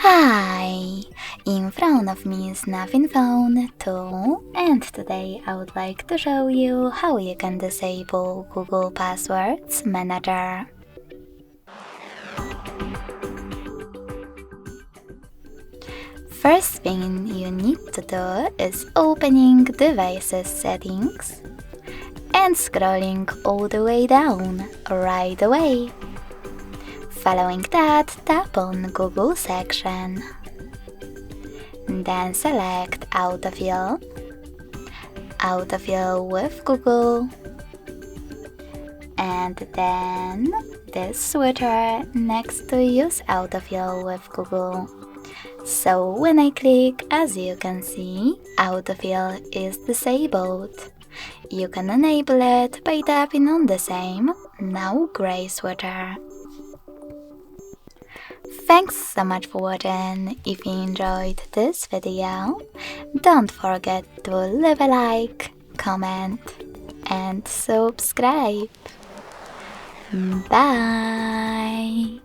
Hi! In front of me is Nothing Phone 2, and today I would like to show you how you can disable Google Passwords Manager. First thing you need to do is opening Devices Settings and scrolling all the way down right away. Following that, tap on Google section. Then select Autofill, Autofill with Google, and then this switcher next to Use Autofill with Google. So when I click, as you can see, Autofill is disabled. You can enable it by tapping on the same, now gray switcher. Thanks so much for watching. If you enjoyed this video, don't forget to leave a like, comment and subscribe. Bye!